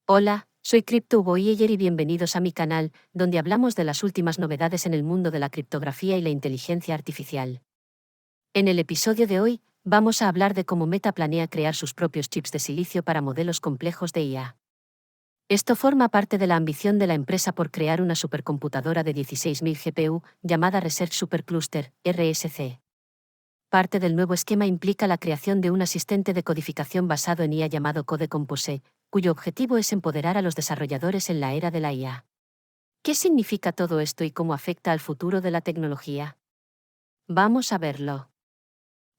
Hola, soy CryptoVoyager y bienvenidos a mi canal, donde hablamos de las últimas novedades en el mundo de la criptografía y la inteligencia artificial. En el episodio de hoy, vamos a hablar de cómo Meta planea crear sus propios chips de silicio para modelos complejos de IA. Esto forma parte de la ambición de la empresa por crear una supercomputadora de 16.000 GPU, llamada Research Supercluster, RSC. Parte del nuevo esquema implica la creación de un asistente de codificación basado en IA llamado Code Compose, cuyo objetivo es empoderar a los desarrolladores en la era de la IA. ¿Qué significa todo esto y cómo afecta al futuro de la tecnología? Vamos a verlo.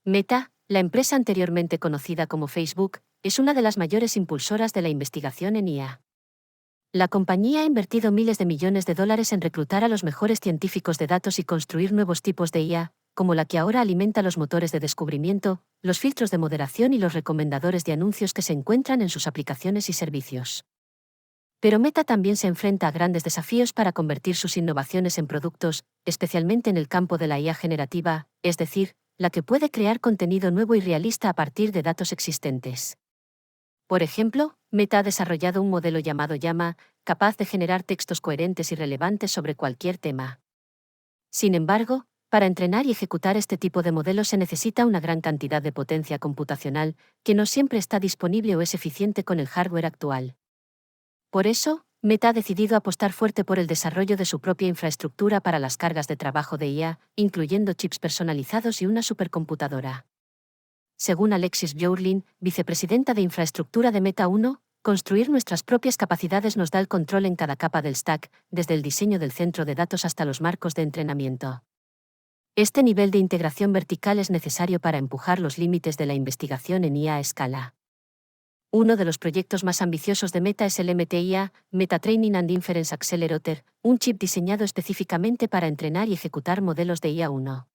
Meta, la empresa anteriormente conocida como Facebook, es una de las mayores impulsoras de la investigación en IA. La compañía ha invertido miles de millones de dólares en reclutar a los mejores científicos de datos y construir nuevos tipos de IA, como la que ahora alimenta los motores de descubrimiento, los filtros de moderación y los recomendadores de anuncios que se encuentran en sus aplicaciones y servicios. Pero Meta también se enfrenta a grandes desafíos para convertir sus innovaciones en productos, especialmente en el campo de la IA generativa, es decir, la que puede crear contenido nuevo y realista a partir de datos existentes. Por ejemplo, Meta ha desarrollado un modelo llamado Llama, capaz de generar textos coherentes y relevantes sobre cualquier tema. Sin embargo, para entrenar y ejecutar este tipo de modelos se necesita una gran cantidad de potencia computacional, que no siempre está disponible o es eficiente con el hardware actual. Por eso, Meta ha decidido apostar fuerte por el desarrollo de su propia infraestructura para las cargas de trabajo de IA, incluyendo chips personalizados y una supercomputadora. Según Alexis Björlin, vicepresidenta de infraestructura de Meta 1, construir nuestras propias capacidades nos da el control en cada capa del stack, desde el diseño del centro de datos hasta los marcos de entrenamiento. Este nivel de integración vertical es necesario para empujar los límites de la investigación en IA a escala. Uno de los proyectos más ambiciosos de Meta es el MTIA, Meta Training and Inference Accelerator, un chip diseñado específicamente para entrenar y ejecutar modelos de IA 1.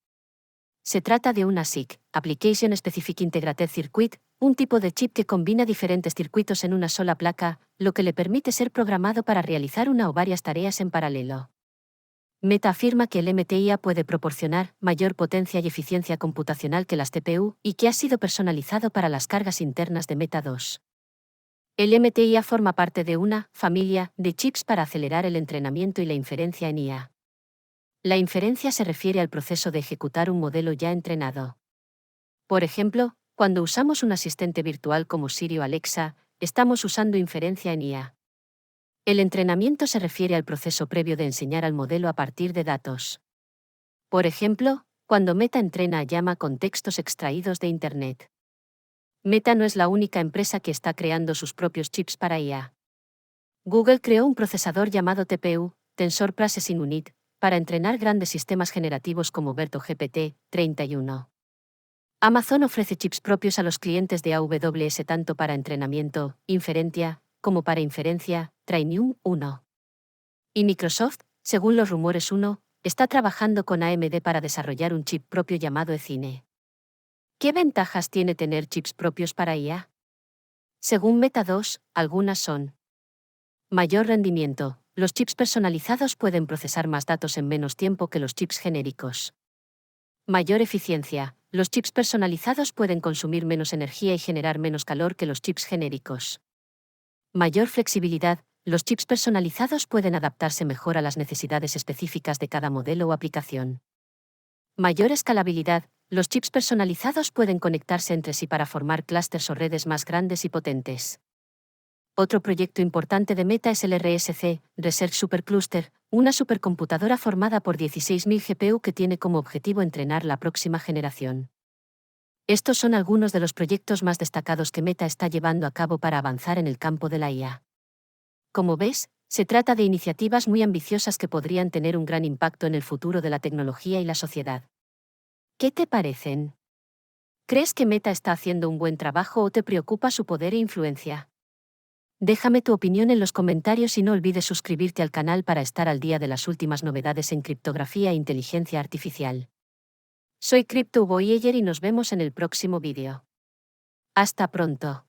Se trata de un ASIC, Application Specific Integrated Circuit, un tipo de chip que combina diferentes circuitos en una sola placa, lo que le permite ser programado para realizar una o varias tareas en paralelo. Meta afirma que el MTIA puede proporcionar mayor potencia y eficiencia computacional que las TPU y que ha sido personalizado para las cargas internas de Meta 2. El MTIA forma parte de una familia de chips para acelerar el entrenamiento y la inferencia en IA. La inferencia se refiere al proceso de ejecutar un modelo ya entrenado. Por ejemplo, cuando usamos un asistente virtual como Siri o Alexa, estamos usando inferencia en IA. El entrenamiento se refiere al proceso previo de enseñar al modelo a partir de datos. Por ejemplo, cuando Meta entrena a Llama con textos extraídos de Internet. Meta no es la única empresa que está creando sus propios chips para IA. Google creó un procesador llamado TPU, Tensor Processing Unit, para entrenar grandes sistemas generativos como BERT o GPT-31. Amazon ofrece chips propios a los clientes de AWS tanto para entrenamiento, inferencia, como para inferencia, Trainium 1. Y Microsoft, según los rumores 1, está trabajando con AMD para desarrollar un chip propio llamado Ecine. ¿Qué ventajas tiene tener chips propios para IA? Según Meta 2, algunas son: mayor rendimiento. Los chips personalizados pueden procesar más datos en menos tiempo que los chips genéricos. Mayor eficiencia. Los chips personalizados pueden consumir menos energía y generar menos calor que los chips genéricos. Mayor flexibilidad. Los chips personalizados pueden adaptarse mejor a las necesidades específicas de cada modelo o aplicación. Mayor escalabilidad. Los chips personalizados pueden conectarse entre sí para formar clústeres o redes más grandes y potentes. Otro proyecto importante de Meta es el RSC, Research Supercluster, una supercomputadora formada por 16.000 GPU que tiene como objetivo entrenar la próxima generación. Estos son algunos de los proyectos más destacados que Meta está llevando a cabo para avanzar en el campo de la IA. Como ves, se trata de iniciativas muy ambiciosas que podrían tener un gran impacto en el futuro de la tecnología y la sociedad. ¿Qué te parecen? ¿Crees que Meta está haciendo un buen trabajo o te preocupa su poder e influencia? Déjame tu opinión en los comentarios y no olvides suscribirte al canal para estar al día de las últimas novedades en criptografía e inteligencia artificial. Soy CryptoVoyager y nos vemos en el próximo vídeo. Hasta pronto.